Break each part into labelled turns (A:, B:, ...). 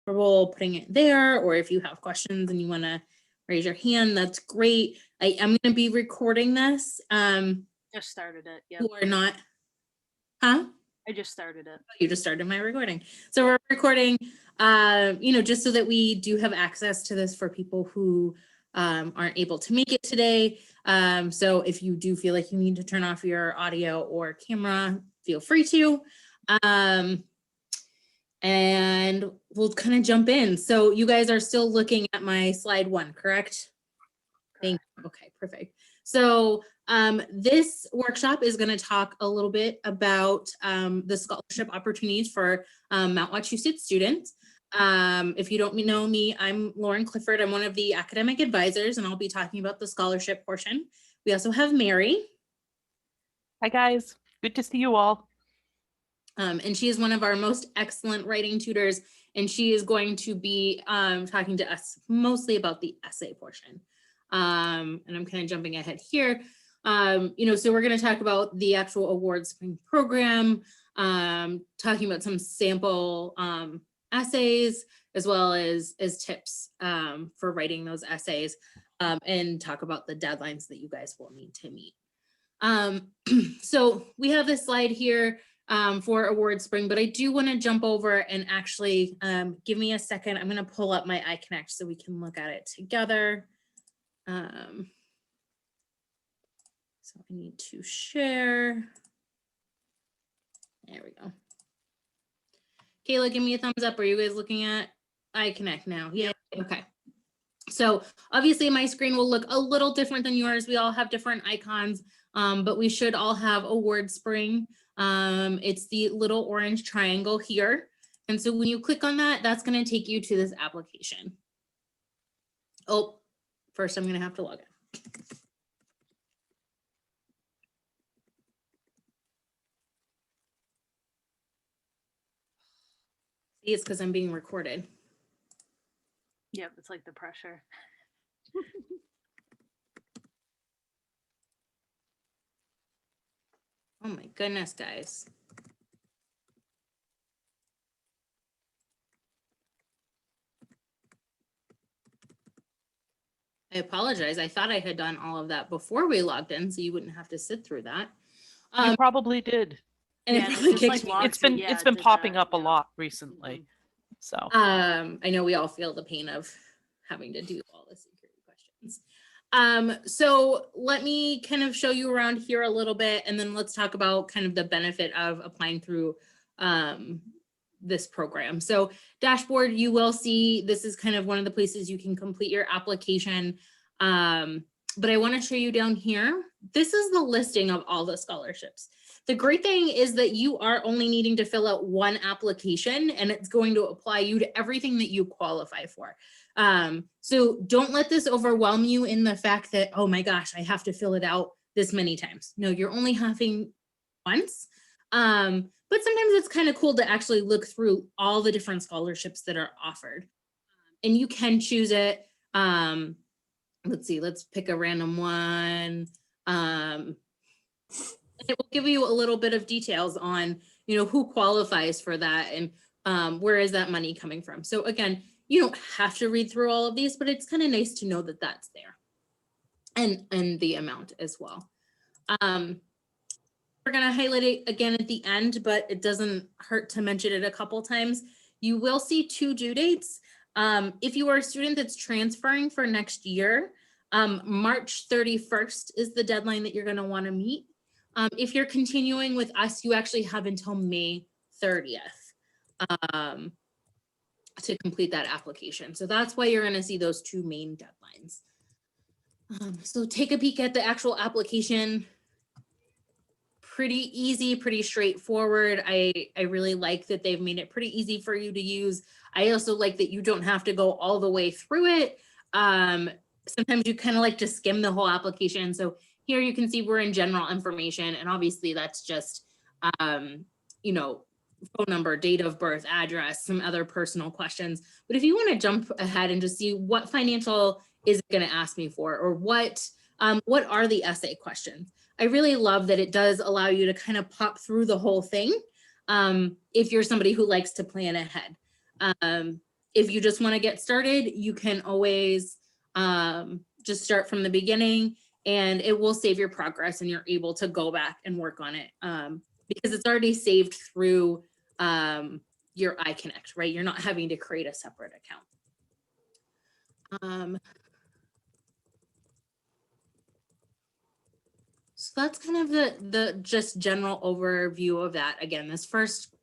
A: comfortable putting it there, or if you have questions and you want to raise your hand, that's great. I am going to be recording this.
B: Just started it. Yeah.
A: Who are not, huh?
B: I just started it.
A: You just started my recording. So we're recording, just so that we do have access to this for people who aren't able to make it today. So if you do feel like you need to turn off your audio or camera, feel free to. And we'll kind of jump in. So you guys are still looking at my slide 1, correct? Thank you. Okay, perfect. So this workshop is going to talk a little bit about the scholarship opportunities for Mount Wachusett students. If you don't know me, I'm Lauren Clifford. I'm one of the academic advisors, and I'll be talking about the scholarship portion. We also have Mary.
C: Hi, guys. Good to see you all.
A: And she is one of our most excellent writing tutors, and she is going to be talking to us mostly about the essay portion. And I'm kind of jumping ahead here. So we're going to talk about the actual AwardSpring program, talking about some sample essays, as well as tips for writing those essays, and talk about the deadlines that you guys will need to meet. So we have this slide here for AwardSpring, but I do want to jump over and actually give me a second. I'm going to pull up my iConnect so we can look at it together. So I need to share. There we go. Kayla, give me a thumbs up. Are you guys looking at iConnect now? Yeah. Okay. So obviously my screen will look a little different than yours. We all have different icons, but we should all have AwardSpring. It's the little orange triangle here. And so when you click on that, that's going to take you to this application. Oh, first I'm going to have to log in. See, it's because I'm being recorded.
B: Yep, it's like the pressure.
A: Oh my goodness, guys. I apologize. I thought I had done all of that before we logged in, so you wouldn't have to sit through that.
C: You probably did.
A: And
B: Yeah,
A: it probably
B: it's like
A: kicked me.
C: It's been popping up a lot recently. So
A: I know we all feel the pain of having to do all the security questions. So let me kind of show you around here a little bit, and then let's talk about kind of the benefit of applying through this program. So dashboard, you will see this is kind of one of the places you can complete your application. But I want to show you down here. This is the listing of all the scholarships. The great thing is that you are only needing to fill out one application, and it's going to apply you to everything that you qualify for. So don't let this overwhelm you in the fact that, oh my gosh, I have to fill it out this many times. No, you're only having once. But sometimes it's kind of cool to actually look through all the different scholarships that are offered. And you can choose it. Let's see, let's pick a random one. It will give you a little bit of details on, who qualifies for that and where is that money coming from. So again, you don't have to read through all of these, but it's kind of nice to know that that's there, and the amount as well. We're going to highlight it again at the end, but it doesn't hurt to mention it a couple times. You will see 2 due dates. If you are a student that's transferring for next year, March 31st is the deadline that you're going to want to meet. If you're continuing with us, you actually have until May 30th to complete that application. So that's why you're going to see those 2 main deadlines. So take a peek at the actual application. Pretty easy, pretty straightforward. I really like that they've made it pretty easy for you to use. I also like that you don't have to go all the way through it. Sometimes you kind of like to skim the whole application. So here you can see we're in general information, and obviously that's just, phone number, date of birth, address, some other personal questions. But if you want to jump ahead and just see what financial is it going to ask me for, or what are the essay questions? I really love that it does allow you to kind of pop through the whole thing if you're somebody who likes to plan ahead. if you just want to get started, you can always just start from the beginning, and it will save your progress and you're able to go back and work on it because it's already saved through your iConnect, right? You're not having to create a separate account. So that's kind of the just general overview of that. Again, this first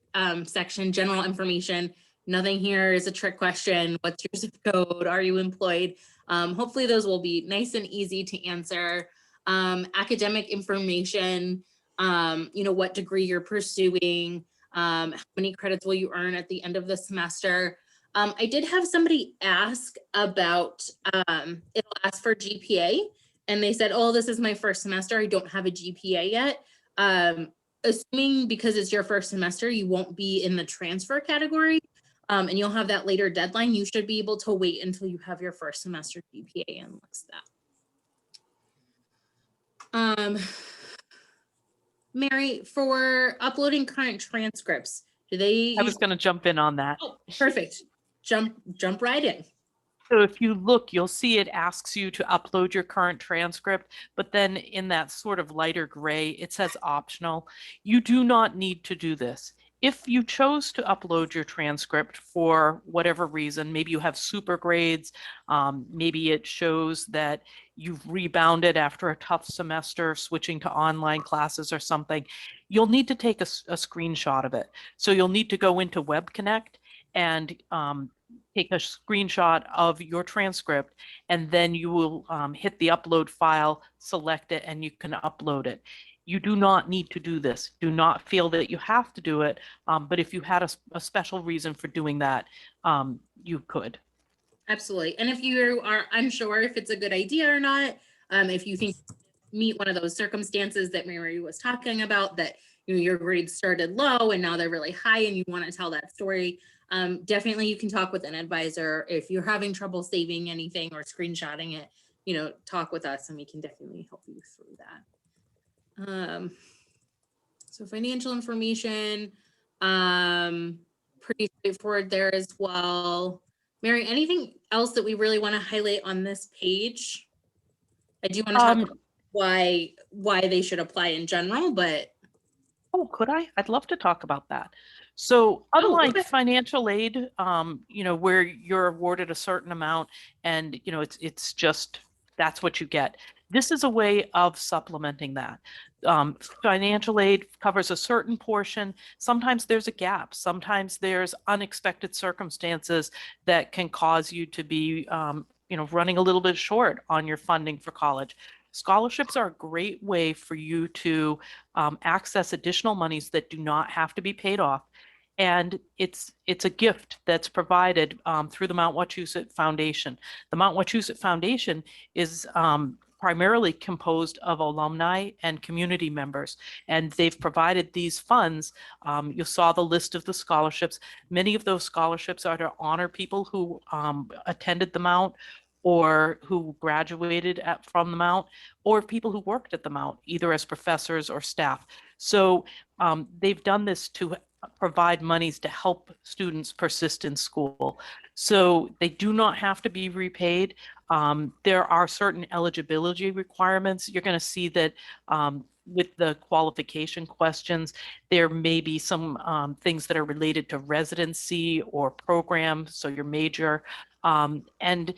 A: section, general information, nothing here is a trick question. What's your zip code? Are you employed? Hopefully those will be nice and easy to answer. Academic information, what degree you're pursuing, how many credits will you earn at the end of the semester. I did have somebody ask about, it'll ask for GPA, and they said, oh, this is my first semester, I don't have a GPA yet. Assuming because it's your first semester, you won't be in the transfer category, and you'll have that later deadline, you should be able to wait until you have your first semester GPA and list that. Mary, for uploading current transcripts, do they?
C: I was going to jump in on that.
A: Oh, perfect. Jump right in.
C: So if you look, you'll see it asks you to upload your current transcript, but then in that sort of lighter gray, it says optional. You do not need to do this. If you chose to upload your transcript for whatever reason, maybe you have super grades, maybe it shows that you've rebounded after a tough semester, switching to online classes or something, you'll need to take a screenshot of it. So you'll need to go into Web Connect and take a screenshot of your transcript, and then you will hit the upload file, select it, and you can upload it. You do not need to do this. Do not feel that you have to do it, but if you had a special reason for doing that, you could.
A: Absolutely. And if you are unsure if it's a good idea or not, if you think meet one of those circumstances that Mary was talking about, that your grades started low and now they're really high and you want to tell that story, definitely you can talk with an advisor. If you're having trouble saving anything or screenshotting it, talk with us and we can definitely help you through that. So financial information, pretty straightforward there as well. Mary, anything else that we really want to highlight on this page? I do want to talk about why they should apply in general, but
C: oh, could I? I'd love to talk about that. So unlike financial aid, where you're awarded a certain amount and, it's just, that's what you get. This is a way of supplementing that. Financial aid covers a certain portion. Sometimes there's a gap. Sometimes there's unexpected circumstances that can cause you to be, running a little bit short on your funding for college. Scholarships are a great way for you to access additional monies that do not have to be paid off. And it's a gift that's provided through the Mount Wachusett Foundation. The Mount Wachusett Foundation is primarily composed of alumni and community members, and they've provided these funds. You saw the list of the scholarships. Many of those scholarships are to honor people who attended the Mount, or who graduated from the Mount, or people who worked at the Mount, either as professors or staff. So they've done this to provide monies to help students persist in school. So they do not have to be repaid. There are certain eligibility requirements. You're going to see that with the qualification questions, there may be some things that are related to residency or program, so your major, and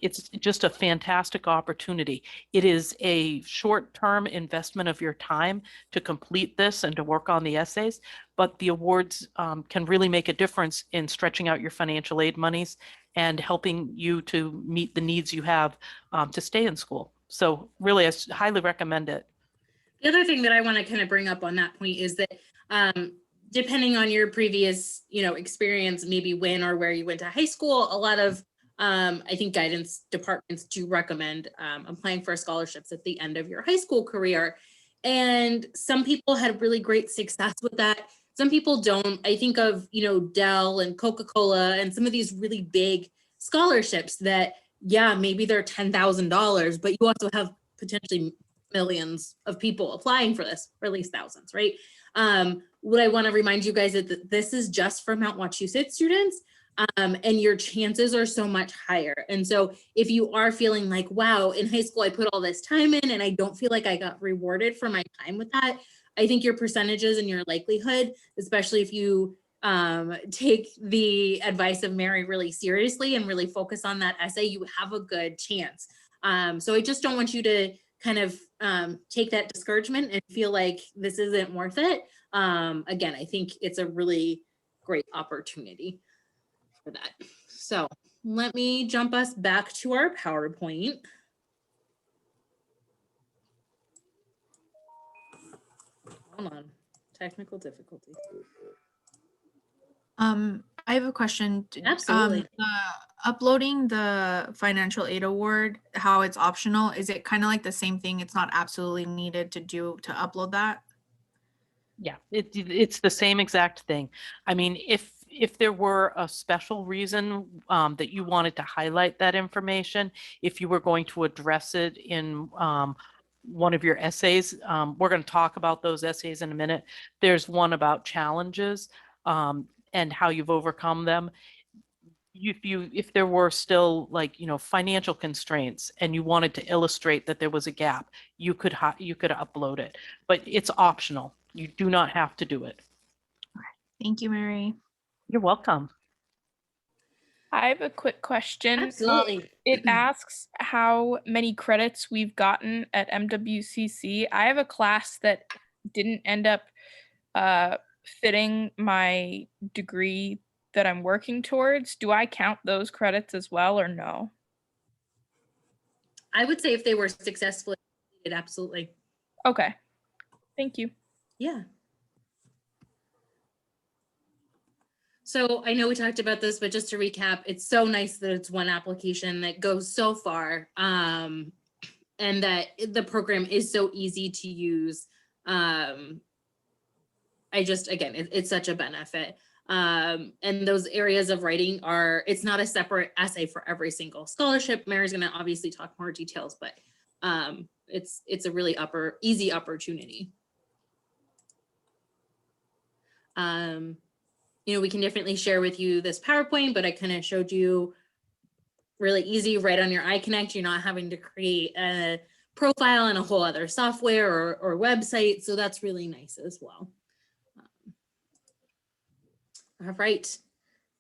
C: it's just a fantastic opportunity. It is a short-term investment of your time to complete this and to work on the essays, but the awards can really make a difference in stretching out your financial aid monies and helping you to meet the needs you have to stay in school. So really, I highly recommend it.
A: The other thing that I want to kind of bring up on that point is that depending on your previous, experience, maybe when or where you went to high school, a lot of I think guidance departments do recommend applying for scholarships at the end of your high school career. And some people had really great success with that. Some people don't. I think of, Dell and Coca-Cola and some of these really big scholarships that, yeah, maybe they're $10,000, but you also have potentially millions of people applying for this, or at least thousands, right? What I want to remind you guys is that this is just for Mount Wachusett students. and your chances are so much higher. And so if you are feeling like, wow, in high school, I put all this time in and I don't feel like I got rewarded for my time with that, I think your percentages and your likelihood, especially if you take the advice of Mary really seriously and really focus on that essay, you have a good chance. So I just don't want you to kind of take that discouragement and feel like this isn't worth it. Again, I think it's a really great opportunity for that. So let me jump us back to our PowerPoint. Hold on, technical difficulty.
D: I have a question.
A: Absolutely.
D: Uploading the financial aid award, how it's optional, is it kind of like the same thing? It's not absolutely needed to upload that?
C: Yeah, it's the same exact thing. I mean, if there were a special reason that you wanted to highlight that information, if you were going to address it in one of your essays, we're going to talk about those essays in a minute. There's one about challenges and how you've overcome them. If there were still, like, financial constraints and you wanted to illustrate that there was a gap, you could upload it, but it's optional. You do not have to do it.
D: Thank you, Mary.
C: You're welcome.
E: I have a quick question.
A: Absolutely.
E: It asks how many credits we've gotten at MWCC. I have a class that didn't end up fitting my degree that I'm working towards. Do I count those credits as well or no?
A: I would say if they were successfully completed, absolutely.
E: Okay. Thank you.
A: Yeah. So I know we talked about this, but just to recap, it's so nice that it's one application that goes so far, and that the program is so easy to use. Again, it's such a benefit. And those areas of writing it's not a separate essay for every single scholarship. Mary's going to obviously talk more details, but it's a really easy opportunity. We can definitely share with you this PowerPoint, but I kind of showed you really easy right on your iConnect. You're not having to create a profile in a whole other software or website. So that's really nice as well. All right.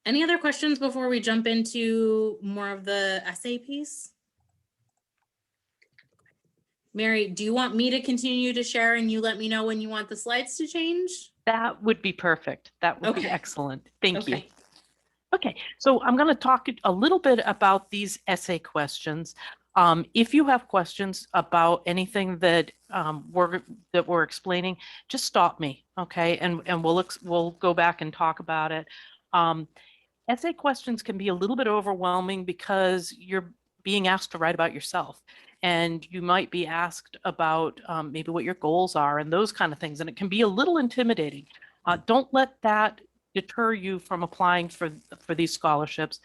A: Any other questions before we jump into more of the essay piece? Mary, do you want me to continue to share and you let me know when you want the slides to change?
C: That would be perfect. That would be
A: Okay.
C: excellent. Thank you.
A: Okay.
C: Okay, so I'm going to talk a little bit about these essay questions. If you have questions about anything that we're explaining, just stop me, okay? And we'll go back and talk about it. Essay questions can be a little bit overwhelming because you're being asked to write about yourself, and you might be asked about maybe what your goals are and those kind of things, and it can be a little intimidating. Don't let that deter you from applying for these scholarships.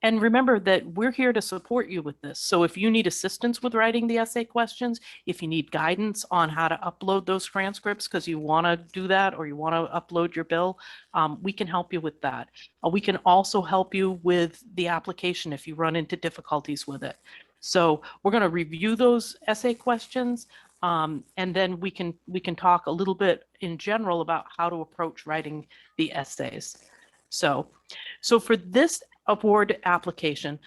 C: And remember that we're here to support you with this. So if you need assistance with writing the essay questions, if you need guidance on how to upload those transcripts because you want to do that or you want to upload your bill, we can help you with that. We can also help you with the application if you run into difficulties with it. So we're going to review those essay questions, and then we can talk a little bit in general about how to approach writing the essays. So for this award application,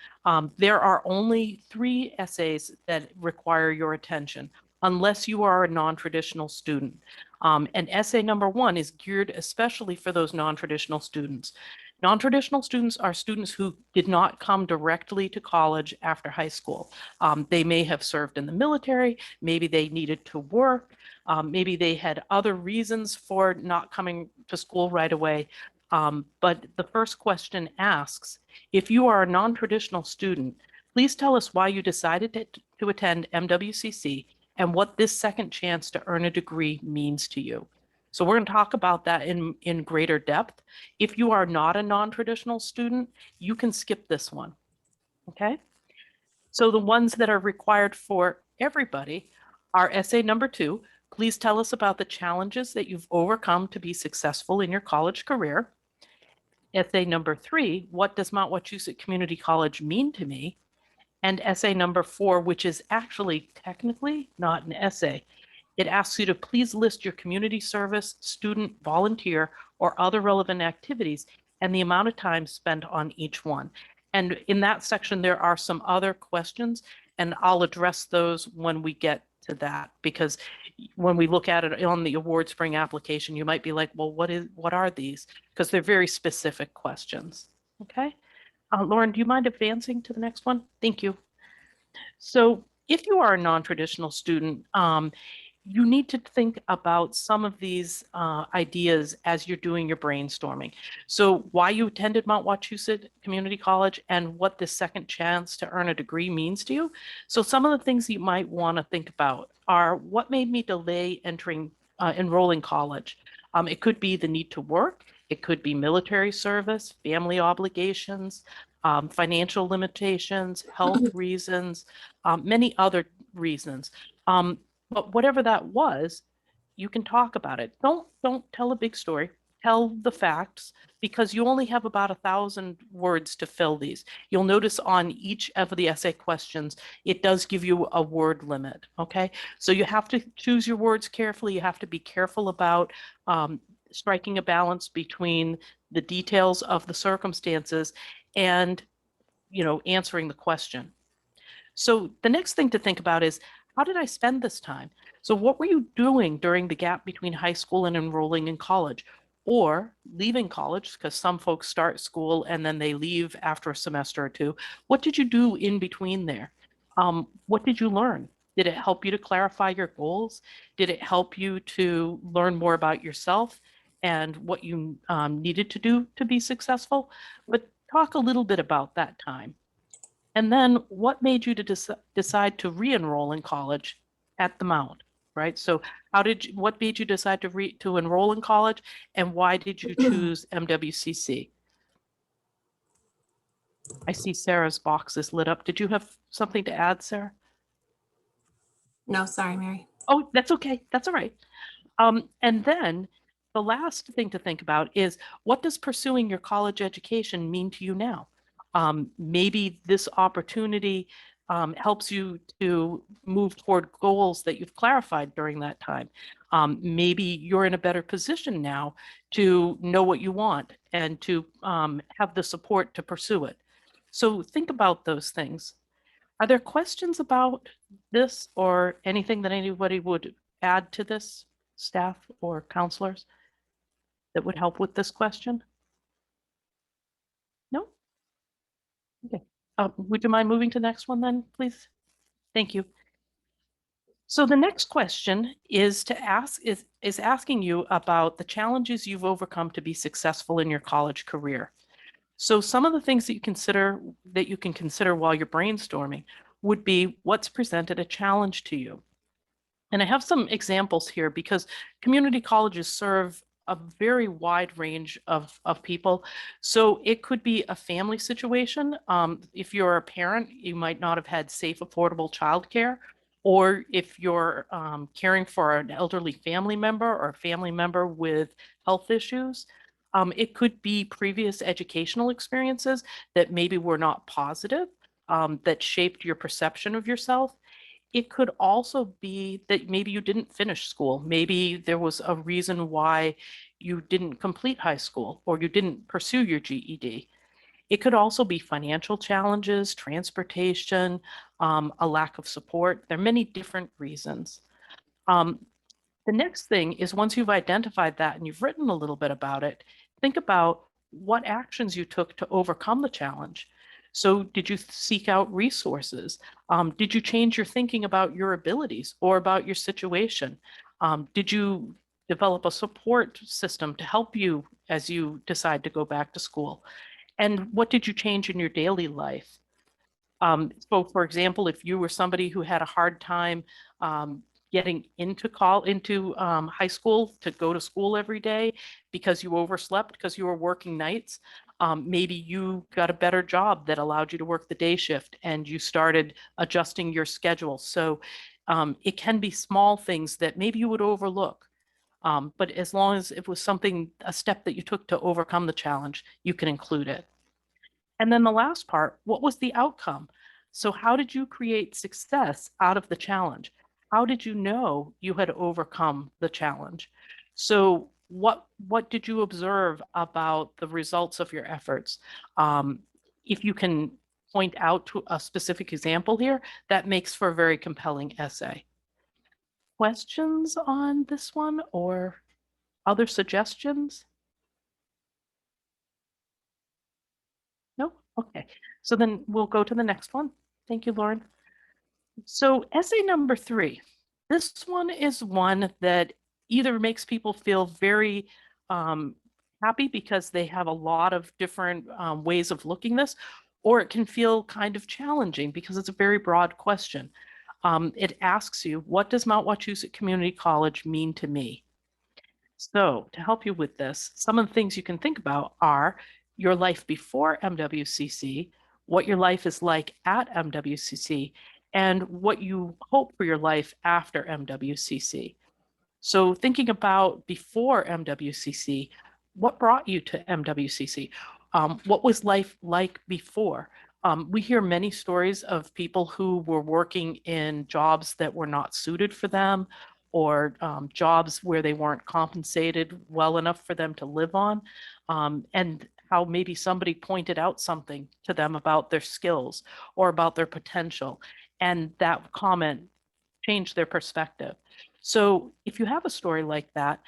C: there are only 3 essays that require your attention, unless you are a non-traditional student. And essay number 1 is geared especially for those non-traditional students. Non-traditional students are students who did not come directly to college after high school. They may have served in the military, maybe they needed to work, maybe they had other reasons for not coming to school right away. But the first question asks, if you are a non-traditional student, please tell us why you decided to attend MWCC and what this second chance to earn a degree means to you. So we're going to talk about that in greater depth. If you are not a non-traditional student, you can skip this one, okay? So the ones that are required for everybody are essay number 2. Please tell us about the challenges that you've overcome to be successful in your college career. Essay number 3, what does Mount Wachusett Community College mean to me? And essay number 4, which is actually technically not an essay. It asks you to please list your community service, student, volunteer, or other relevant activities and the amount of time spent on each one. And in that section, there are some other questions, and I'll address those when we get to that, because when we look at it on the AwardSpring application, you might be like, well, what are these? Because they're very specific questions. Okay. Lauren, do you mind advancing to the next one? Thank you. So if you are a non-traditional student, you need to think about some of these ideas as you're doing your brainstorming. So why you attended Mount Wachusett Community College and what this second chance to earn a degree means to you. So some of the things you might want to think about are what made me delay enrolling college. It could be the need to work. It could be military service, family obligations, financial limitations, health reasons, many other reasons. But whatever that was, you can talk about it. Don't tell a big story. Tell the facts, because you only have about 1,000 words to fill these. You'll notice on each of the essay questions, it does give you a word limit. Okay, so you have to choose your words carefully. You have to be careful about striking a balance between the details of the circumstances and, answering the question. So the next thing to think about is, how did I spend this time? So what were you doing during the gap between high school and enrolling in college, or leaving college? Because some folks start school and then they leave after a semester or two. What did you do in between there? What did you learn? Did it help you to clarify your goals? Did it help you to learn more about yourself and what you needed to do to be successful? But talk a little bit about that time. And then what made you to decide to re-enroll in college at the Mount, right? So what made you decide to enroll in college, and why did you choose MWCC? I see Sarah's box is lit up. Did you have something to add, Sarah?
F: No, sorry, Mary.
C: Oh, that's okay. That's all right. And then the last thing to think about is, what does pursuing your college education mean to you now? Maybe this opportunity helps you to move toward goals that you've clarified during that time. Maybe you're in a better position now to know what you want and to have the support to pursue it. So think about those things. Are there questions about this or anything that anybody would add to this, staff or counselors, that would help with this question? No? Okay. Would you mind moving to the next one then, please? Thank you. So the next question is asking you about the challenges you've overcome to be successful in your college career. So some of the things that you can consider while you're brainstorming would be, what's presented a challenge to you? And I have some examples here because community colleges serve a very wide range of people. So it could be a family situation. If you're a parent, you might not have had safe, affordable childcare. Or if you're caring for an elderly family member or a family member with health issues. It could be previous educational experiences that maybe were not positive, that shaped your perception of yourself. It could also be that maybe you didn't finish school. Maybe there was a reason why you didn't complete high school or you didn't pursue your GED. It could also be financial challenges, transportation, a lack of support. There are many different reasons. The next thing is, once you've identified that and you've written a little bit about it, think about what actions you took to overcome the challenge. So did you seek out resources? Did you change your thinking about your abilities or about your situation? Did you develop a support system to help you as you decide to go back to school? And what did you change in your daily life? So for example, if you were somebody who had a hard time getting into high school to go to school every day because you overslept, because you were working nights, maybe you got a better job that allowed you to work the day shift and you started adjusting your schedule. So it can be small things that maybe you would overlook. But as long as it was something, a step that you took to overcome the challenge, you can include it. And then the last part, what was the outcome? So how did you create success out of the challenge? How did you know you had overcome the challenge? So what did you observe about the results of your efforts? If you can point out to a specific example here, that makes for a very compelling essay. Questions on this one or other suggestions? No? Okay. So then we'll go to the next one. Thank you, Lauren. So essay number 3. This one is one that either makes people feel very happy because they have a lot of different ways of looking this, or it can feel kind of challenging because it's a very broad question. It asks you, what does Mount Wachusett Community College mean to me? So to help you with this, some of the things you can think about are your life before MWCC, what your life is like at MWCC, and what you hope for your life after MWCC. So thinking about before MWCC, what brought you to MWCC? What was life like before? We hear many stories of people who were working in jobs that were not suited for them, or jobs where they weren't compensated well enough for them to live on, and how maybe somebody pointed out something to them about their skills or about their potential, and that comment changed their perspective. So if you have a story like that,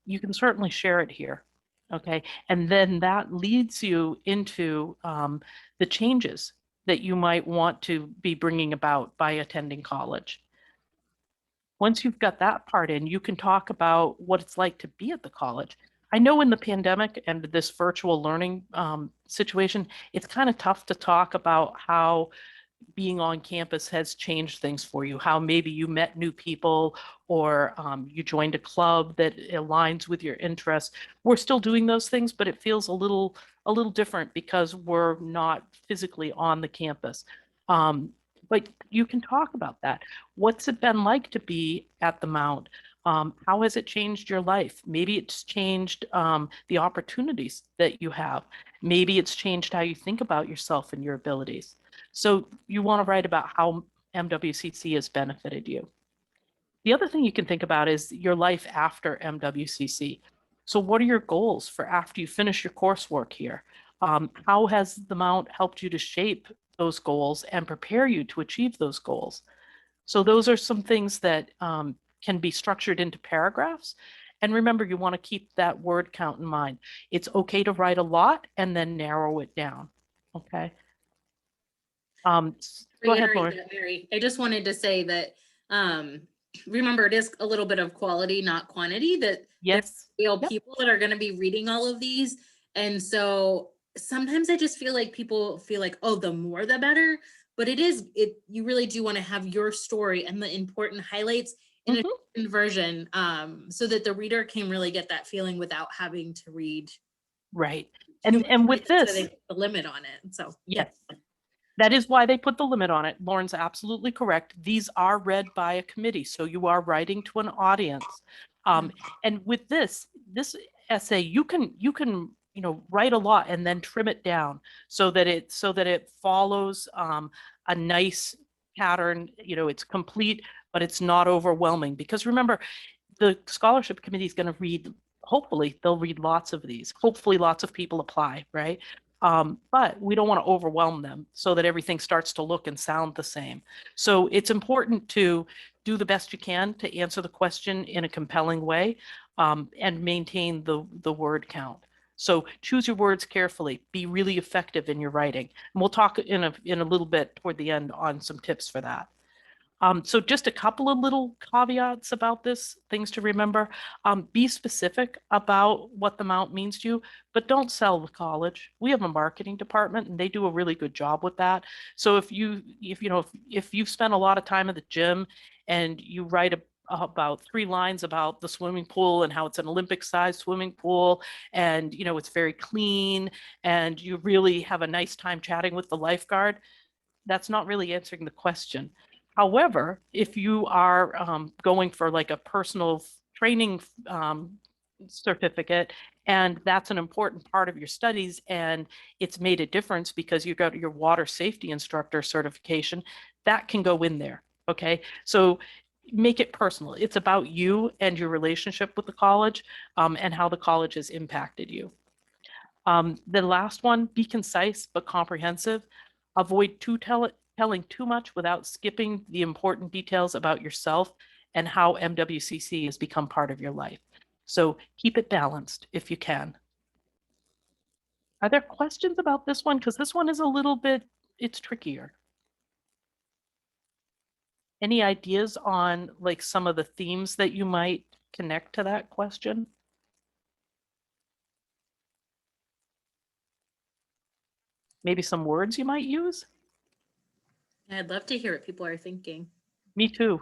C: you can certainly share it here. Okay, and then that leads you into the changes that you might want to be bringing about by attending college. Once you've got that part in, you can talk about what it's like to be at the college. I know in the pandemic and this virtual learning situation, it's kind of tough to talk about how being on campus has changed things for you, how maybe you met new people, or you joined a club that aligns with your interests. We're still doing those things, but it feels a little different because we're not physically on the campus. But you can talk about that. What's it been like to be at the Mount? How has it changed your life? Maybe it's changed the opportunities that you have. Maybe it's changed how you think about yourself and your abilities. So you want to write about how MWCC has benefited you. The other thing you can think about is your life after MWCC. So what are your goals for after you finish your coursework here? How has the Mount helped you to shape those goals and prepare you to achieve those goals? So those are some things that can be structured into paragraphs. And remember, you want to keep that word count in mind. It's okay to write a lot and then narrow it down. Okay. Go ahead, Lauren.
A: Mary, I just wanted to say that remember, it is a little bit of quality, not quantity, that
C: Yes.
A: there's real people that are going to be reading all of these. And so sometimes I just feel like people feel like, oh, the more the better. But you really do want to have your story and the important highlights in a different version, so that the reader can really get that feeling without having to read.
C: Right. And with this,
A: so they put the limit on it. So
C: yes. That is why they put the limit on it. Lauren's absolutely correct. These are read by a committee, so you are writing to an audience. And with this essay, you can write a lot and then trim it down so that it follows a nice pattern. It's complete, but it's not overwhelming. Because remember, the scholarship committee is going to read. Hopefully, they'll read lots of these. Hopefully, lots of people apply, right? But we don't want to overwhelm them so that everything starts to look and sound the same. So it's important to do the best you can to answer the question in a compelling way, and maintain the word count. So choose your words carefully, be really effective in your writing. And we'll talk in a little bit toward the end on some tips for that. So just a couple of little caveats about this, things to remember. Be specific about what the Mount means to you, but don't sell the college. We have a marketing department and they do a really good job with that. So if you've spent a lot of time at the gym and you write about 3 lines about the swimming pool and how it's an Olympic-sized swimming pool, and it's very clean, and you really have a nice time chatting with the lifeguard, that's not really answering the question. However, if you are going for like a personal training certificate, and that's an important part of your studies, and it's made a difference because you got your water safety instructor certification, that can go in there. Okay, so make it personal. It's about you and your relationship with the college, and how the college has impacted you. The last one, be concise but comprehensive. Avoid telling too much without skipping the important details about yourself and how MWCC has become part of your life. So keep it balanced if you can. Are there questions about this one? Because this one is a little bit, it's trickier. Any ideas on like some of the themes that you might connect to that question? Maybe some words you might use?
A: I'd love to hear what people are thinking.
C: Me too.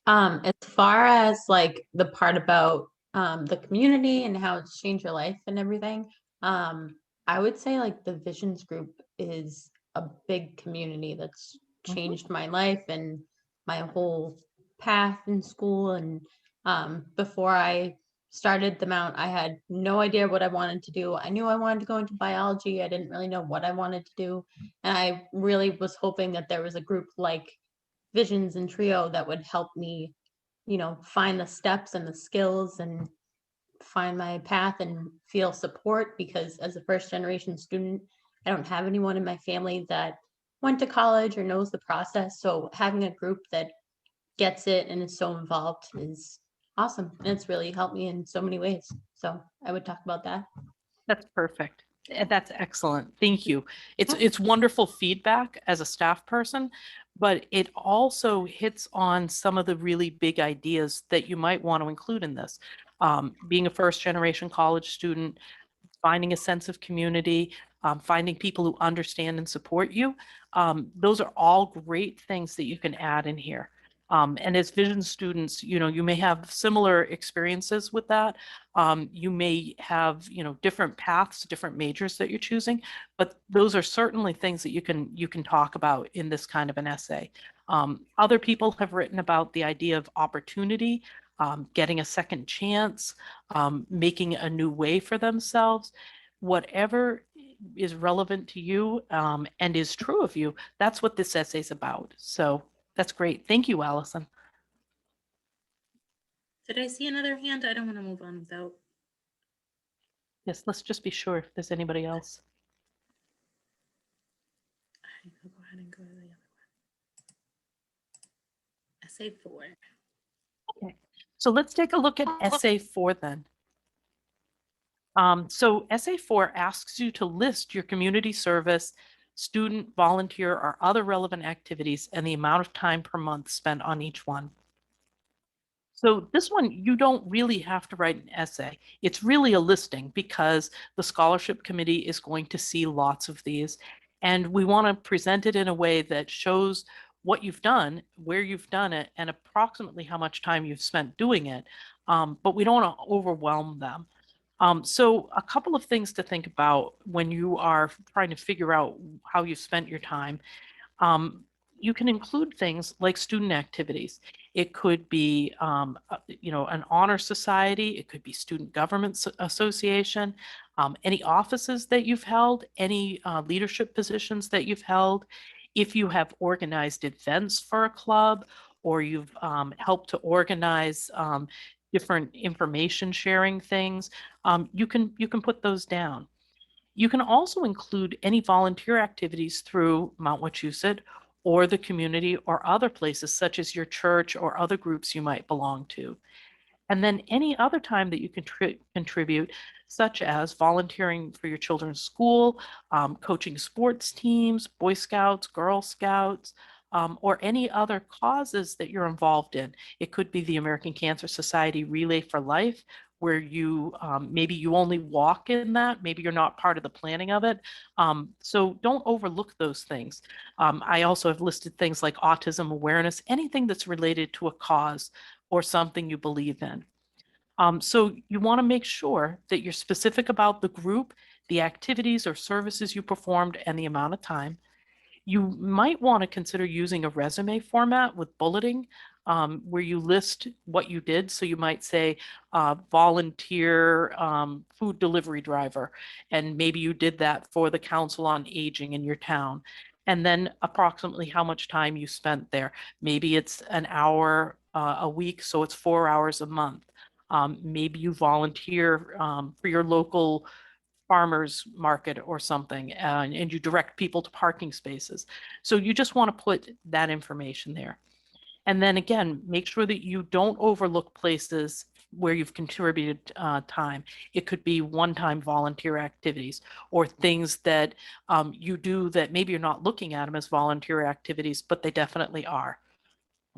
F: As far as like the part about the community and how it's changed your life and everything, I would say like the Visions group is a big community that's changed my life and my whole path in school. And before I started the Mount, I had no idea what I wanted to do. I knew I wanted to go into biology. I didn't really know what I wanted to do. And I really was hoping that there was a group like Visions and Trio that would help me, you know, find the steps and the skills and find my path and feel support, because as a first generation student, I don't have anyone in my family that went to college or knows the process. So having a group that gets it and is so involved is awesome. And it's really helped me in so many ways. So I would talk about that.
C: That's perfect. That's excellent. Thank you. It's wonderful feedback as a staff person, but it also hits on some of the really big ideas that you might want to include in this. Being a first generation college student, finding a sense of community, finding people who understand and support you. Those are all great things that you can add in here. And as Vision students, you know, you may have similar experiences with that. You may have, you know, different paths, different majors that you're choosing, but those are certainly things that you can talk about in this kind of an essay. Other people have written about the idea of opportunity, getting a second chance, making a new way for themselves. Whatever is relevant to you and is true of you, that's what this essay is about. So that's great. Thank you, Allison.
A: Did I see another hand? I don't want to move on without.
C: Yes, let's just be sure if there's anybody else.
A: I'll go ahead and go to the other one. Essay 4.
C: Okay, so let's take a look at essay 4 then. So essay 4 asks you to list your community service, student, volunteer, or other relevant activities and the amount of time per month spent on each one. So this one, you don't really have to write an essay. It's really a listing because the scholarship committee is going to see lots of these. And we want to present it in a way that shows what you've done, where you've done it, and approximately how much time you've spent doing it. But we don't want to overwhelm them. So a couple of things to think about when you are trying to figure out how you spent your time. You can include things like student activities. It could be, you know, an honor society. It could be student government association, any offices that you've held, any leadership positions that you've held. If you have organized events for a club, or you've helped to organize different information sharing things, you can put those down. You can also include any volunteer activities through Mount Wachusett or the community or other places such as your church or other groups you might belong to. And then any other time that you can contribute, such as volunteering for your children's school, coaching sports teams, Boy Scouts, Girl Scouts, or any other causes that you're involved in. It could be the American Cancer Society Relay for Life, where you maybe you only walk in that, maybe you're not part of the planning of it. So don't overlook those things. I also have listed things like autism awareness, anything that's related to a cause or something you believe in. So you want to make sure that you're specific about the group, the activities or services you performed, and the amount of time. You might want to consider using a resume format with bulleting, where you list what you did. So you might say volunteer food delivery driver, and maybe you did that for the Council on Aging in your town. And then approximately how much time you spent there. Maybe it's an hour a week, so it's 4 hours a month. Maybe you volunteer for your local farmers market or something, and you direct people to parking spaces. So you just want to put that information there. And then again, make sure that you don't overlook places where you've contributed time. It could be one-time volunteer activities or things that you do that maybe you're not looking at them as volunteer activities, but they definitely are.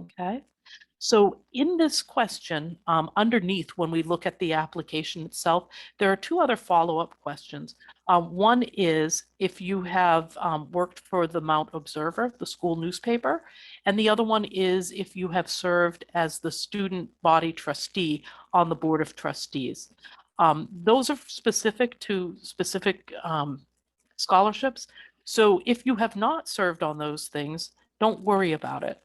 C: Okay. So in this question, underneath, when we look at the application itself, there are two other follow-up questions. One is if you have worked for the Mount Observer, the school newspaper, and the other one is if you have served as the student body trustee on the Board of Trustees. Those are specific to specific scholarships. So if you have not served on those things, don't worry about it.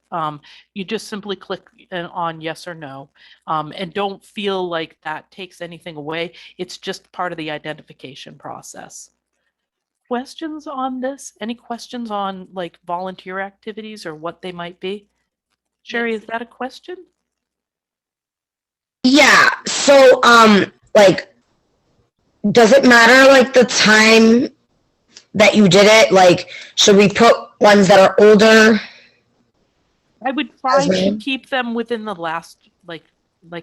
C: You just simply click on yes or no, and don't feel like that takes anything away. It's just part of the identification process. Questions on this? Any questions on like volunteer activities or what they might be? Sherry,
A: Yes.
C: is that a question?
G: Yeah. So, like, does it matter like the time that you did it? Like, should we put ones that are older?
C: I would try to
G: well?
C: keep them within the last like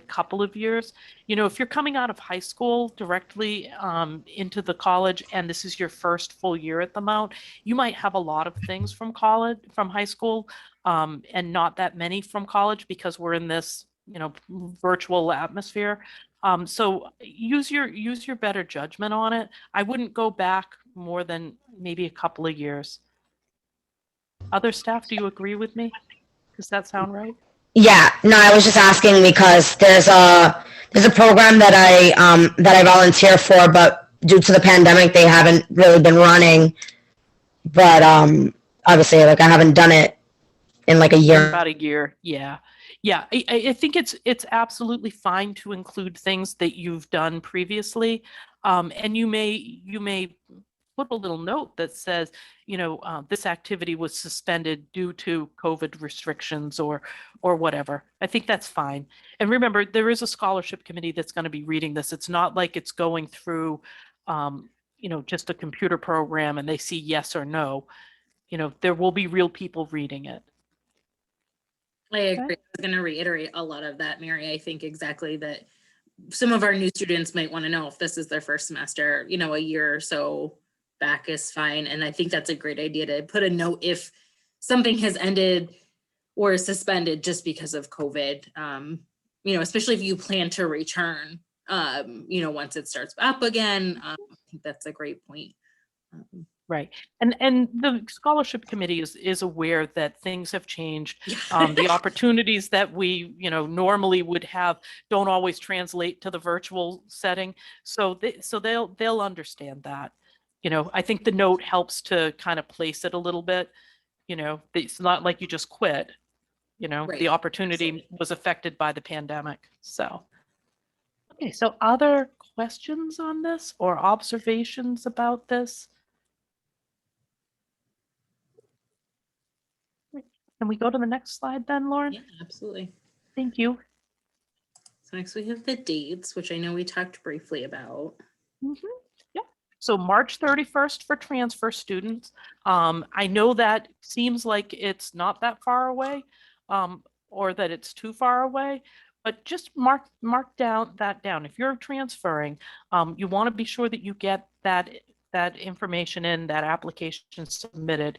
C: couple of years. You know, if you're coming out of high school directly into the college and this is your first full year at the Mount, you might have a lot of things from college, from high school, and not that many from college because we're in this, you know, virtual atmosphere. So use your better judgment on it. I wouldn't go back more than maybe a couple of years. Other staff, do you agree with me? Does that sound right?
G: Yeah. No, I was just asking because there's a program that I volunteer for, but due to the pandemic, they haven't really been running. But obviously, like I haven't done it in like a year.
C: About a year, yeah. Yeah, I think it's absolutely fine to include things that you've done previously. And you may put a little note that says, you know, this activity was suspended due to COVID restrictions or whatever. I think that's fine. And remember, there is a scholarship committee that's going to be reading this. It's not like it's going through, you know, just a computer program and they see yes or no. You know, there will be real people reading it.
A: I agree. I was going to reiterate a lot of that, Mary. I think exactly that some of our new students might want to know if this is their first semester, you know, a year or so back is fine. And I think that's a great idea to put a note if something has ended or is suspended just because of COVID, you know, especially if you plan to return, you know, once it starts up again. I think that's a great point.
C: Right. And the scholarship committee is aware that things have changed. The opportunities that we, you know, normally would have don't always translate to the virtual setting. So they'll understand that. You know, I think the note helps to kind of place it a little bit. You know, it's not like you just quit. You know,
A: Right.
C: The opportunity was affected by the pandemic. So, okay. So other questions on this or observations about this? Can we go to the next slide then, Lauren?
A: Yeah, absolutely.
C: Thank you.
A: So next we have the dates, which I know we talked briefly about.
C: Yeah. So March 31st for transfer students. I know that seems like it's not that far away, or that it's too far away, but just mark that down. If you're transferring, you want to be sure that you get that information in, that application submitted,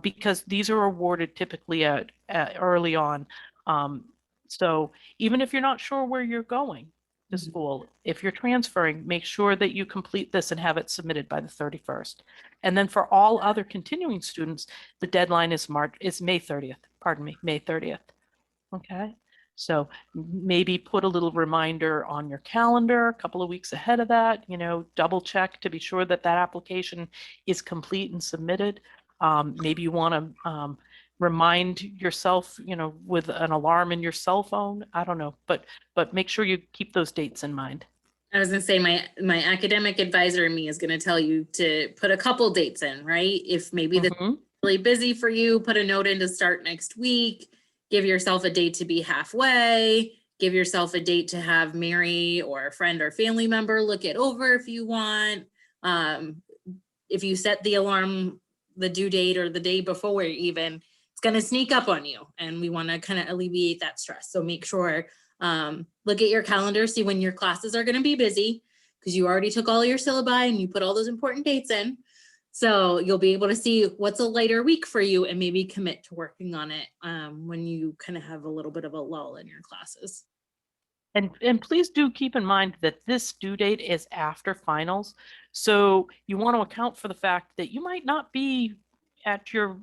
C: because these are awarded typically early on. So even if you're not sure where you're going to school, if you're transferring, make sure that you complete this and have it submitted by the 31st. And then for all other continuing students, the deadline is May 30th. Pardon me, May 30th. Okay. So maybe put a little reminder on your calendar a couple of weeks ahead of that, you know, double check to be sure that that application is complete and submitted. Maybe you want to remind yourself, with an alarm in your cell phone. I don't know, but make sure you keep those dates in mind.
A: I was gonna say my academic advisor and me is gonna tell you to put a couple dates in, right? If maybe this is really busy for you, put a note in to start next week. Give yourself a date to be halfway. Give yourself a date to have Mary or a friend or family member look it over if you want. If you set the alarm, the due date or the day before even, it's going to sneak up on you, and we want to kind of alleviate that stress. So make sure, look at your calendar, see when your classes are going to be busy, because you already took all your syllabi and you put all those important dates in. So you'll be able to see what's a lighter week for you and maybe commit to working on it when you kind of have a little bit of a lull in your classes.
C: And please do keep in mind that this due date is after finals. So you want to account for the fact that you might not be at your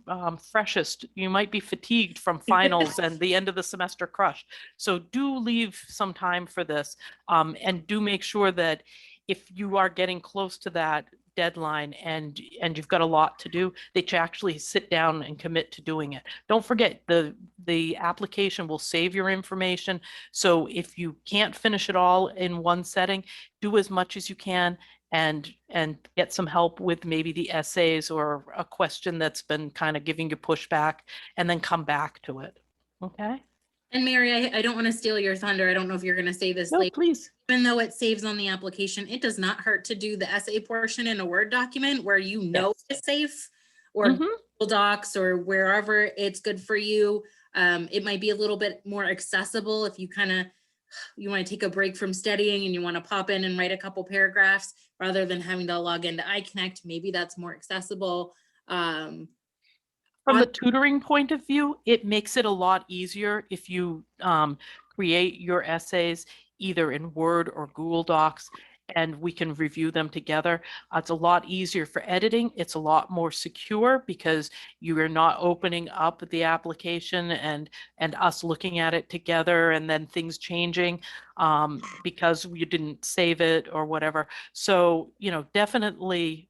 C: freshest. You might be fatigued from finals and the end of the semester crushed. So do leave some time for this, and do make sure that if you are getting close to that deadline and you've got a lot to do, that you actually sit down and commit to doing it. Don't forget, the application will save your information. So if you can't finish it all in one setting, do as much as you can and get some help with maybe the essays or a question that's been kind of giving you pushback, and then come back to it. Okay?
A: And Mary, I don't want to steal your thunder. I don't know if you're going to say this
C: No,
A: later.
C: please.
A: Even though it saves on the application, it does not hurt to do the essay portion in a Word document where it's safe, or Google Docs or wherever it's good for you. It might be a little bit more accessible if you you want to take a break from studying and you want to pop in and write a couple paragraphs rather than having to log into iConnect. Maybe that's more accessible.
C: From the tutoring point of view, it makes it a lot easier if you create your essays either in Word or Google Docs, and we can review them together. It's a lot easier for editing. It's a lot more secure because you are not opening up the application and us looking at it together and then things changing because you didn't save it or whatever. So, definitely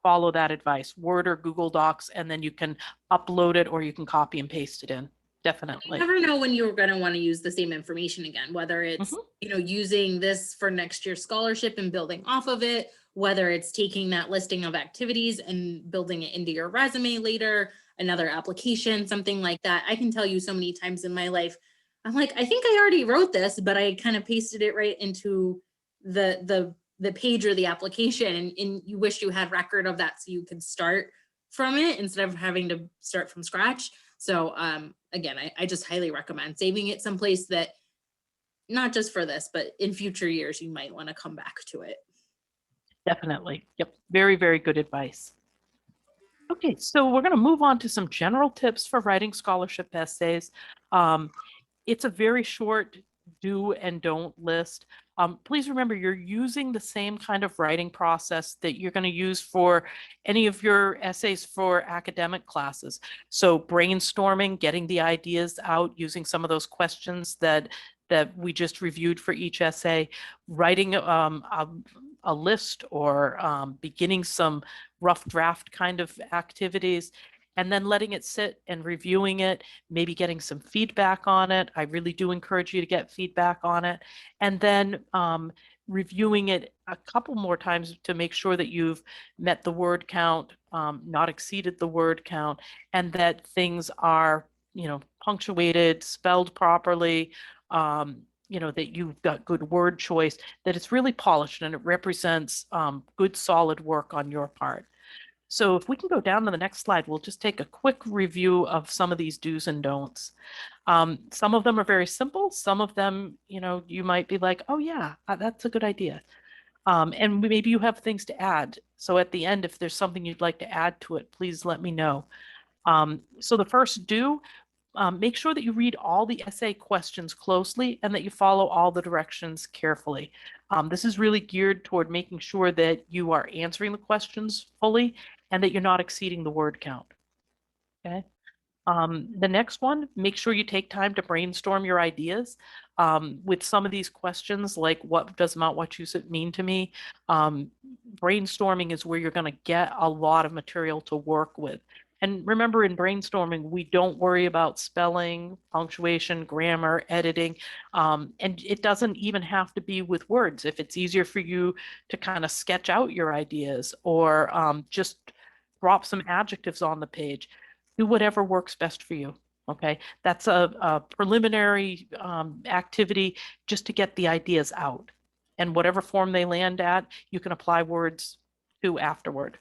C: follow that advice, Word or Google Docs, and then you can upload it or you can copy and paste it in. Definitely.
A: You never know when you're going to want to use the same information again, whether it's, using this for next year's scholarship and building off of it, whether it's taking that listing of activities and building it into your resume later, another application, something like that. I can tell you so many times in my life, I'm like, I think I already wrote this, but I kind of pasted it right into the page or the application, and you wish you had record of that so you could start from it instead of having to start from scratch. So again, I just highly recommend saving it someplace that, not just for this, but in future years, you might want to come back to it.
C: Definitely. Yep. Very, very good advice. Okay, so we're going to move on to some general tips for writing scholarship essays. It's a very short do and don't list. Please remember, you're using the same kind of writing process that you're going to use for any of your essays for academic classes. So brainstorming, getting the ideas out, using some of those questions that we just reviewed for each essay, writing a list or beginning some rough draft kind of activities, and then letting it sit and reviewing it, maybe getting some feedback on it. I really do encourage you to get feedback on it. And then reviewing it a couple more times to make sure that you've met the word count, not exceeded the word count, and that things are, punctuated, spelled properly, that you've got good word choice, that it's really polished and it represents good, solid work on your part. So if we can go down to the next slide, we'll just take a quick review of some of these do's and don'ts. Some of them are very simple. Some of them, you might be like, oh yeah, that's a good idea. And maybe you have things to add. So at the end, if there's something you'd like to add to it, please let me know. So the first do, make sure that you read all the essay questions closely and that you follow all the directions carefully. This is really geared toward making sure that you are answering the questions fully and that you're not exceeding the word count. Okay. The next one, make sure you take time to brainstorm your ideas. With some of these questions, like what does Mount Wachusett mean to me? Brainstorming is where you're going to get a lot of material to work with. And remember, in brainstorming, we don't worry about spelling, punctuation, grammar, editing, and it doesn't even have to be with words. If it's easier for you to kind of sketch out your ideas or just drop some adjectives on the page, do whatever works best for you. Okay, that's a preliminary activity just to get the ideas out. And whatever form they land at, you can apply words to afterward.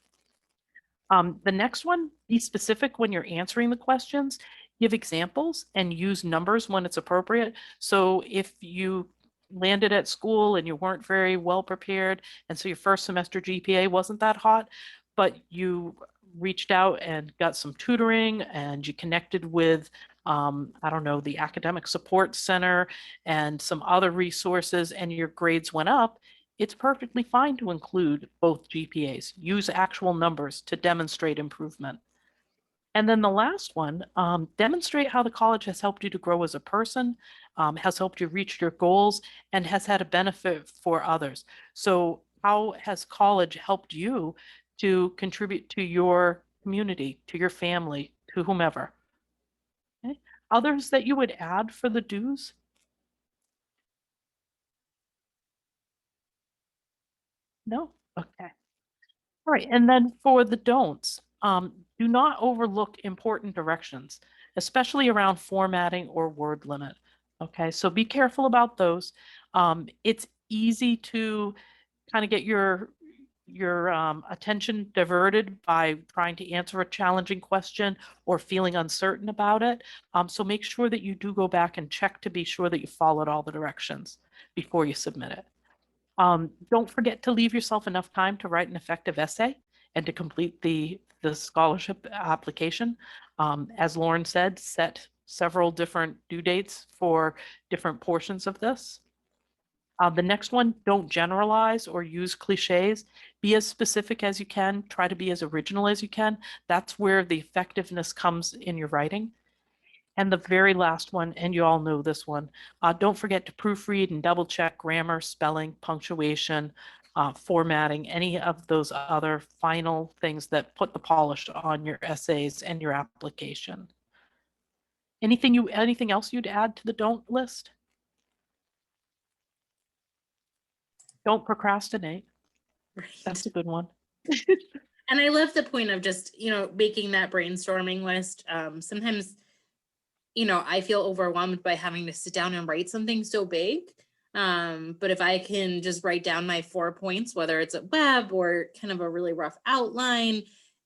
C: The next one, be specific when you're answering the questions. Give examples and use numbers when it's appropriate. So if you landed at school and you weren't very well prepared, and so your first semester GPA wasn't that hot, but you reached out and got some tutoring and you connected with, I don't know, the Academic Support Center and some other resources, and your grades went up, it's perfectly fine to include both GPAs. Use actual numbers to demonstrate improvement. And then the last one, demonstrate how the college has helped you to grow as a person, has helped you reach your goals, and has had a benefit for others. So how has college helped you to contribute to your community, to your family, to whomever? Okay. Others that you would add for the do's? No? Okay. All right, and then for the don'ts, do not overlook important directions, especially around formatting or word limit. Okay, so be careful about those. It's easy to kind of get your attention diverted by trying to answer a challenging question or feeling uncertain about it. So make sure that you do go back and check to be sure that you followed all the directions before you submit it. Don't forget to leave yourself enough time to write an effective essay and to complete the scholarship application. As Lauren said, set several different due dates for different portions of this. The next one, don't generalize or use cliches. Be as specific as you can. Try to be as original as you can. That's where the effectiveness comes in your writing. And the very last one, and you all know this one, don't forget to proofread and double check grammar, spelling, punctuation, formatting, any of those other final things that put the polish on your essays and your application. Anything else you'd add to the don't list? Don't procrastinate.
A: Right.
C: That's a good one.
A: And I love the point of just, making that brainstorming list. Sometimes, I feel overwhelmed by having to sit down and write something so big. But if I can just write down my 4 points, whether it's a web or kind of a really rough outline,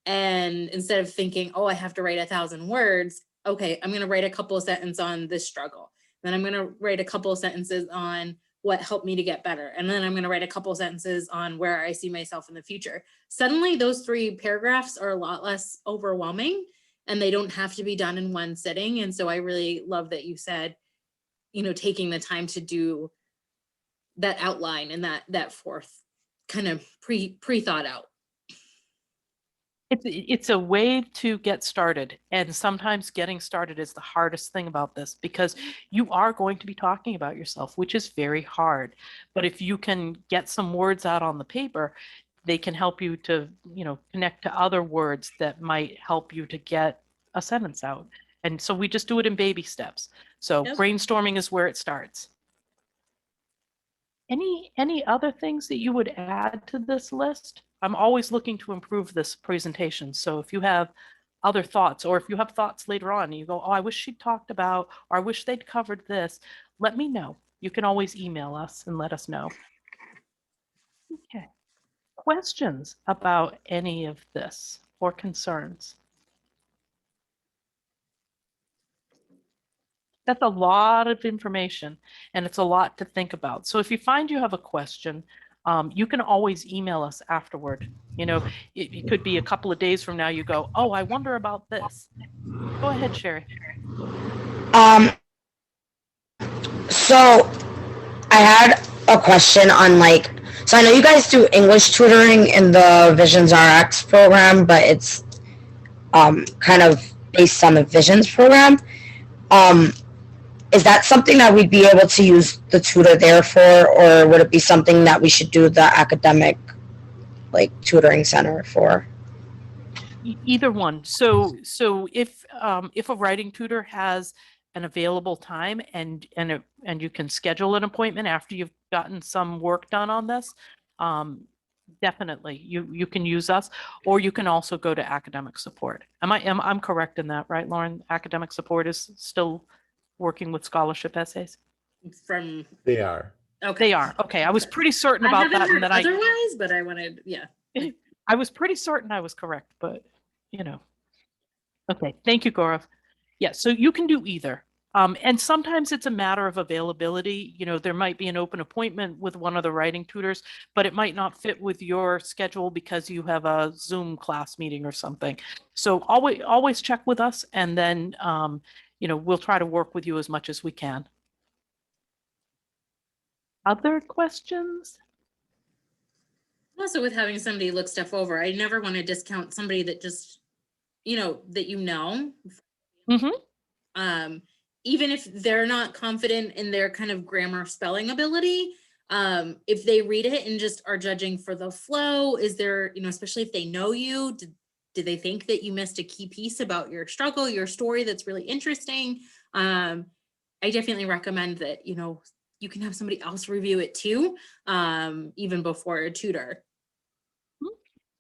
A: and instead of thinking, oh, I have to write 1,000 words, okay, I'm going to write a couple of sentences on this struggle. Then I'm going to write a couple of sentences on what helped me to get better. And then I'm going to write a couple of sentences on where I see myself in the future. Suddenly those 3 paragraphs are a lot less overwhelming, and they don't have to be done in one sitting. And so I really love that you said, taking the time to do that outline and that fourth kind of pre-thought out.
C: It's a way to get started, and sometimes getting started is the hardest thing about this, because you are going to be talking about yourself, which is very hard. But if you can get some words out on the paper, they can help you to, connect to other words that might help you to get a sentence out. And so we just do it in baby steps. So
A: Yep.
C: Brainstorming is where it starts. Any other things that you would add to this list? I'm always looking to improve this presentation. So if you have other thoughts, or if you have thoughts later on and you go, oh, I wish she'd talked about, or I wish they'd covered this, let me know. You can always email us and let us know. Okay. Questions about any of this or concerns? That's a lot of information, and it's a lot to think about. So if you find you have a question, you can always email us afterward. It could be a couple of days from now, you go, oh, I wonder about this. Go ahead, Sherry.
G: So I had a question on so I know you guys do English tutoring in the Visions RX program, but it's kind of based on the Visions program. Is that something that we'd be able to use the tutor there for, or would it be something that we should do the academic like tutoring center for?
C: Either one. So if a writing tutor has an available time and you can schedule an appointment after you've gotten some work done on this, definitely you can use us, or you can also go to academic support. I'm correct in that, right, Lauren? Academic support is still working with scholarship essays.
A: From
H: They are.
A: okay,
C: They are. Okay. I was pretty certain
A: I
C: about
A: haven't
C: that,
A: heard
C: and then
A: otherwise, but I wanted, yeah.
C: I was pretty certain I was correct, but you know. Okay, thank you, Gaurav. Yeah, so you can do either. And sometimes it's a matter of availability. You know, there might be an open appointment with one of the writing tutors, but it might not fit with your schedule because you have a Zoom class meeting or something. So always check with us, and then you know, we'll try to work with you as much as we can. Other questions?
A: Also with having somebody look stuff over, I never want to discount somebody that just, that
C: Mm-hmm.
A: Even if they're not confident in their kind of grammar spelling ability, if they read it and just are judging for the flow, is there, especially if they know you, did they think that you missed a key piece about your struggle, your story that's really interesting? I definitely recommend that, you can have somebody else review it too, even before a tutor.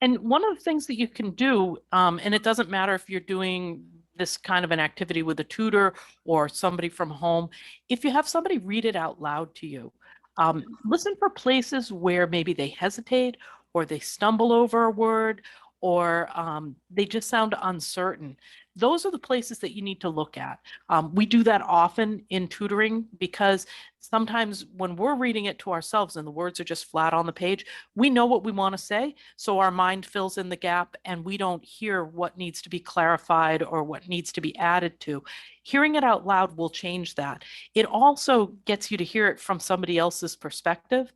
C: And one of the things that you can do, and it doesn't matter if you're doing this kind of an activity with a tutor or somebody from home, if you have somebody read it out loud to you, listen for places where maybe they hesitate or they stumble over a word, or they just sound uncertain. Those are the places that you need to look at. We do that often in tutoring because sometimes when we're reading it to ourselves and the words are just flat on the page, we know what we want to say. So our mind fills in the gap and we don't hear what needs to be clarified or what needs to be added to. Hearing it out loud will change that. It also gets you to hear it from somebody else's perspective.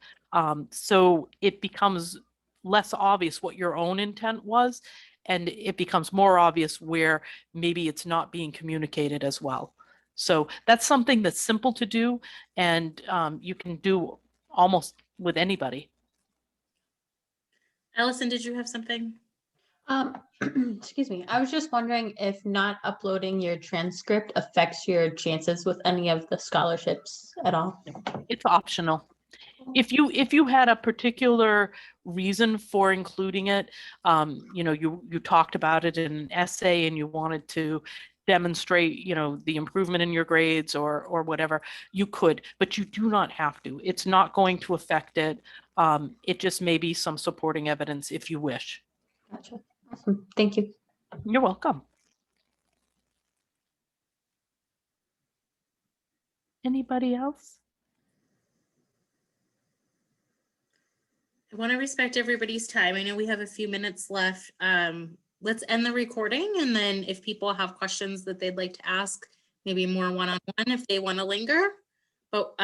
C: So it becomes less obvious what your own intent was, and it becomes more obvious where maybe it's not being communicated as well. So that's something that's simple to do, and you can do almost with anybody.
A: Allison, did you have something?
F: Excuse me. I was just wondering if not uploading your transcript affects your chances with any of the scholarships at all.
C: It's optional. If you had a particular reason for including it, you talked about it in an essay and you wanted to demonstrate, the improvement in your grades or whatever, you could, but you do not have to. It's not going to affect it. It just may be some supporting evidence if you wish.
F: Gotcha. Awesome. Thank you.
C: You're welcome. Anybody else?
A: I want to respect everybody's time. I know we have a few minutes left. Let's end the recording, and then if people have questions that they'd like to ask, maybe more one-on-one if they want to linger. But